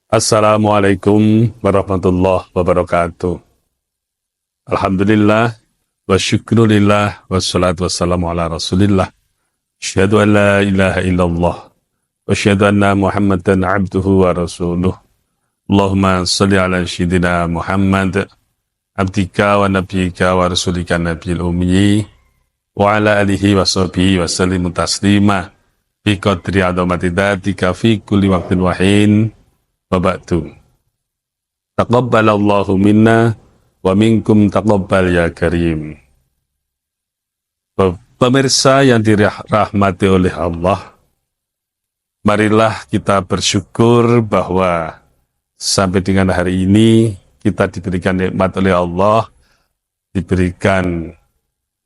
Assalamualaikum warahmatullahi wabarakatuh. Alhamdulillah wa syukrulillah wassalatu wassalamu ala rasulillah. Asyhadu an la ilaha illallah wa asyhadu anna Muhammadan abduhu wa rasuluh. Allahumma salli ala sayyidina Muhammad abdika wa nabiyyika wa rasulika nabiyil ummi wa ala alihi wa sahbihi wa sallimu taslima bi qadri azamati dzatika fi kulli waqtin wa hin. Wa ba'du. Taqabbalallahu minna wa minkum taqabbal ya karim. Pemirsa yang dirahmati oleh Allah, marilah kita bersyukur bahwa sampai dengan hari ini kita diberikan nikmat oleh Allah, diberikan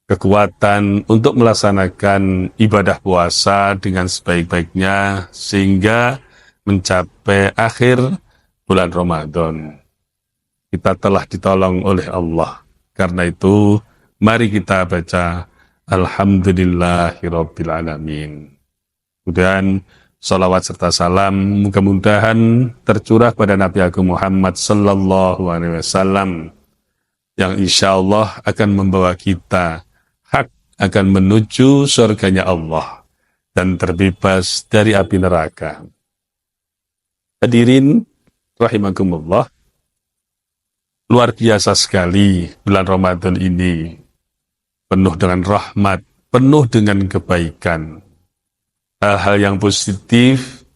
kekuatan untuk melaksanakan ibadah puasa dengan sebaik-baiknya sehingga mencapai akhir bulan Ramadan. Kita telah ditolong oleh Allah. Karena itu, mari kita baca Alhamdulillahirabbil alamin. Kemudian salawat serta salam mudah-mudahan tercurah pada Nabi Agung Muhammad sallallahu alaihi wasallam yang insya Allah akan membawa kita akan menuju surganya Allah dan terbebas dari api neraka. Hadirin rahimakumullah, luar biasa sekali bulan Ramadan ini, penuh dengan rahmat, penuh dengan kebaikan. Hal-hal yang positif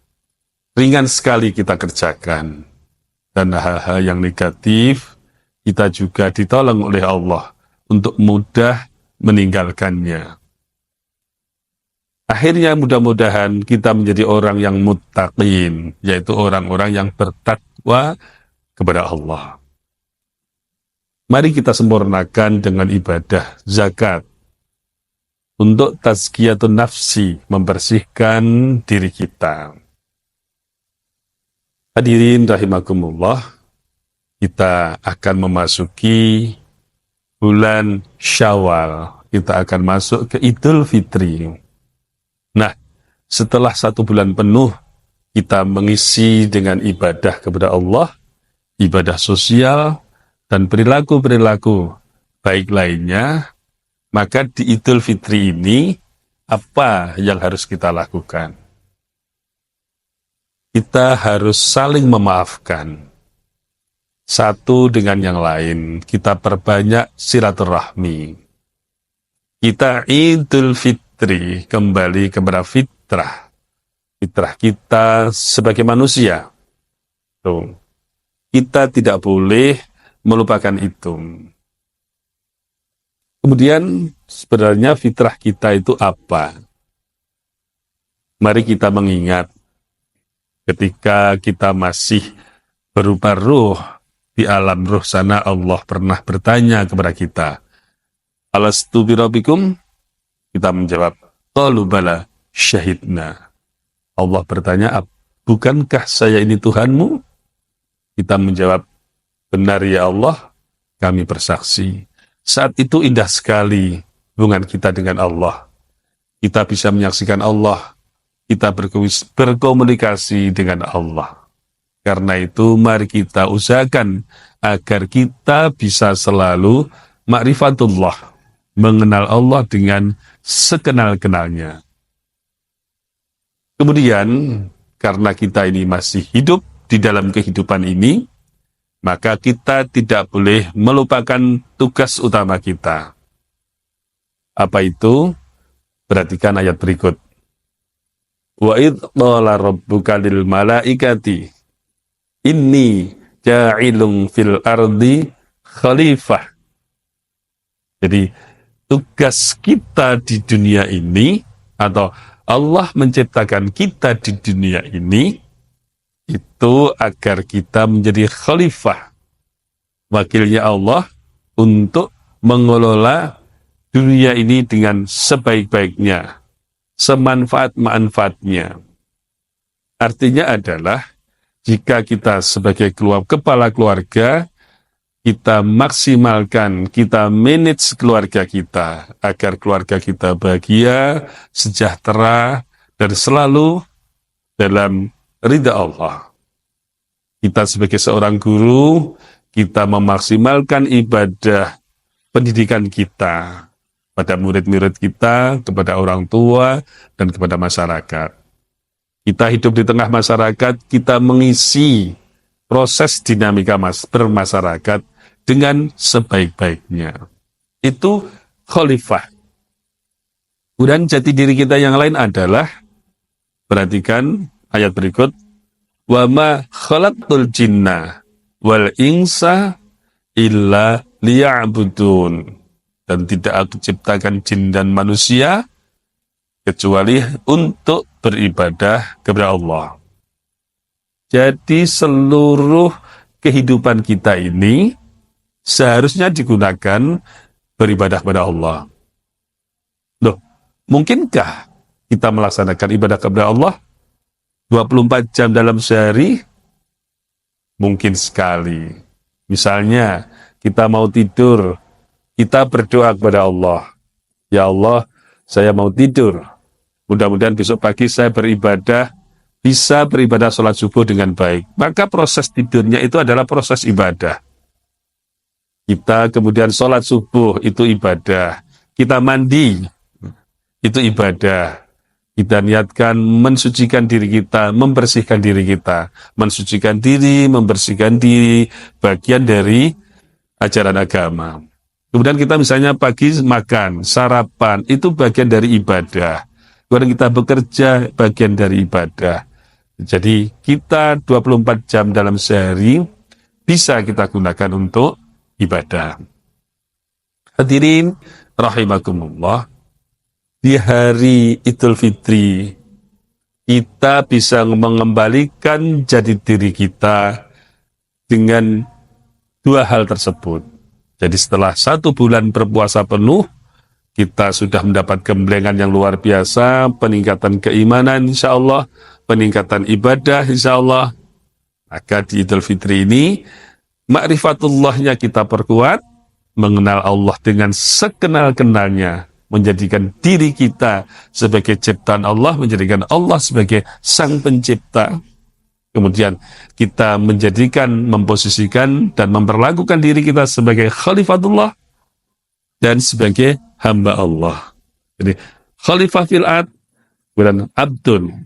ringan sekali kita kerjakan, dan hal-hal yang negatif kita juga ditolong oleh Allah untuk mudah meninggalkannya. Akhirnya mudah-mudahan kita menjadi orang yang muttaqin, yaitu orang-orang yang bertakwa kepada Allah. Mari kita sempurnakan dengan ibadah zakat untuk tazkiyatun nafsi, membersihkan diri kita. Hadirin rahimakumullah, kita akan memasuki bulan Syawal. Kita akan masuk ke Idul Fitri. Nah, setelah 1 bulan penuh, kita mengisi dengan ibadah kepada Allah, ibadah sosial, dan perilaku-perilaku baik lainnya, maka di Idul Fitri ini, apa yang harus kita lakukan? Kita harus saling memaafkan. Satu dengan yang lain, kita perbanyak silaturahmi. Kita Idul Fitri kembali kepada fitrah kita sebagai manusia. Tuh. Kita tidak boleh melupakan itu. Kemudian sebenarnya fitrah kita itu apa? Mari kita mengingat ketika kita masih berupa ruh di alam ruh sana, Allah pernah bertanya kepada kita, Alastu birabbikum? Kita menjawab, qalu bala syahidna. Allah bertanya, bukankah saya ini Tuhanmu? Kita menjawab, benar ya Allah, kami bersaksi. Saat itu indah sekali hubungan kita dengan Allah. Kita bisa menyaksikan Allah. Kita berkomunikasi dengan Allah. Karena itu mari kita usahakan agar kita bisa selalu ma'rifatullah, mengenal Allah dengan sekenal-kenalnya. Kemudian, karena kita ini masih hidup di dalam kehidupan ini, maka kita tidak boleh melupakan tugas utama kita. Apa itu? Perhatikan ayat berikut. Wa idh qala rabbuka lil malaikati inni ja'ilun fil ardi khalifah. Jadi, tugas kita di dunia ini, atau Allah menciptakan kita di dunia ini, itu agar kita menjadi khalifah, wakilnya Allah untuk mengelola dunia ini dengan sebaik-baiknya, semanfaat-manfaatnya. Artinya adalah, jika kita sebagai kepala keluarga, kita maksimalkan, kita manage keluarga kita, agar keluarga kita bahagia, sejahtera, dan selalu dalam ridha Allah. Kita sebagai seorang guru, kita memaksimalkan ibadah pendidikan kita pada murid-murid kita, kepada orang tua, dan kepada masyarakat. Kita hidup di tengah masyarakat, kita mengisi proses dinamika bermasyarakat dengan sebaik-baiknya. Itu khalifah. Kemudian jati diri kita yang lain adalah, perhatikan ayat berikut, wa ma khalaqtul jinna wal insa illa liya'budun. Dan tidak aku ciptakan jin dan manusia kecuali untuk beribadah kepada Allah. Jadi seluruh kehidupan kita ini seharusnya digunakan beribadah kepada Allah. Loh, mungkinkah kita melaksanakan ibadah kepada Allah 24 jam dalam sehari? Mungkin sekali. Misalnya, kita mau tidur, kita berdoa kepada Allah. Ya Allah, saya mau tidur. Mudah-mudahan besok pagi saya bisa beribadah sholat subuh dengan baik. Maka proses tidurnya itu adalah proses ibadah. Kita kemudian sholat subuh, itu ibadah. Kita mandi, itu ibadah. Kita niatkan mensucikan diri kita, membersihkan diri kita. Mensucikan diri, membersihkan diri, bagian dari ajaran agama. Kemudian kita misalnya pagi makan, sarapan, itu bagian dari ibadah. Kemudian kita bekerja, bagian dari ibadah. Jadi kita 24 jam dalam sehari bisa kita gunakan untuk ibadah. Hadirin rahimakumullah, di hari Idul Fitri kita bisa mengembalikan jati diri kita dengan dua hal tersebut. Jadi setelah 1 bulan berpuasa penuh, kita sudah mendapat gemblengan yang luar biasa, peningkatan keimanan insya Allah, peningkatan ibadah insya Allah. Maka di Idul Fitri ini, ma'rifatullahnya kita perkuat, mengenal Allah dengan sekenal-kenalnya, menjadikan diri kita sebagai ciptaan Allah, menjadikan Allah sebagai sang pencipta. Kemudian kita memposisikan dan memperlakukan diri kita sebagai khalifatullah dan sebagai hamba Allah. Jadi khalifah fil ard dan abdun,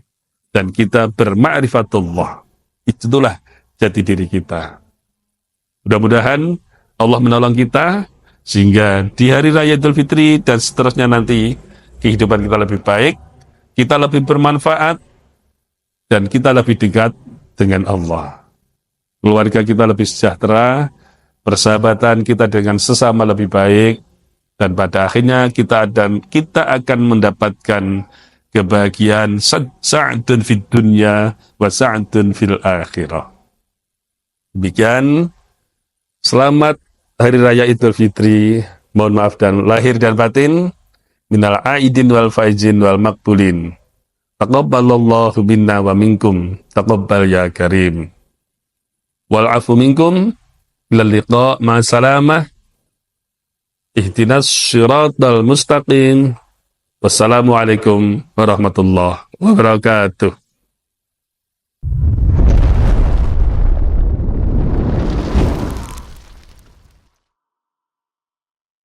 dan kita berma'rifatullah. Itulah jati diri kita. Mudah-mudahan Allah menolong kita sehingga di hari raya Idul Fitri dan seterusnya nanti kehidupan kita lebih baik, kita lebih bermanfaat, dan kita lebih dekat dengan Allah. Keluarga kita lebih sejahtera, persahabatan kita dengan sesama lebih baik, dan pada akhirnya kita akan mendapatkan kebahagiaan sa'dun fid dunya wa sa'dun fil akhirah. Demikian, selamat Hari Raya Idul Fitri, mohon maaf dan lahir dan batin, minal aidin wal faizin wal makbulin. Taqabbalallahu minna wa minkum, taqabbal ya karim. Wal afu minkum, ilal liqa' ma'asalamah, ihdinas syiratal mustaqim. Wassalamualaikum warahmatullahi wabarakatuh.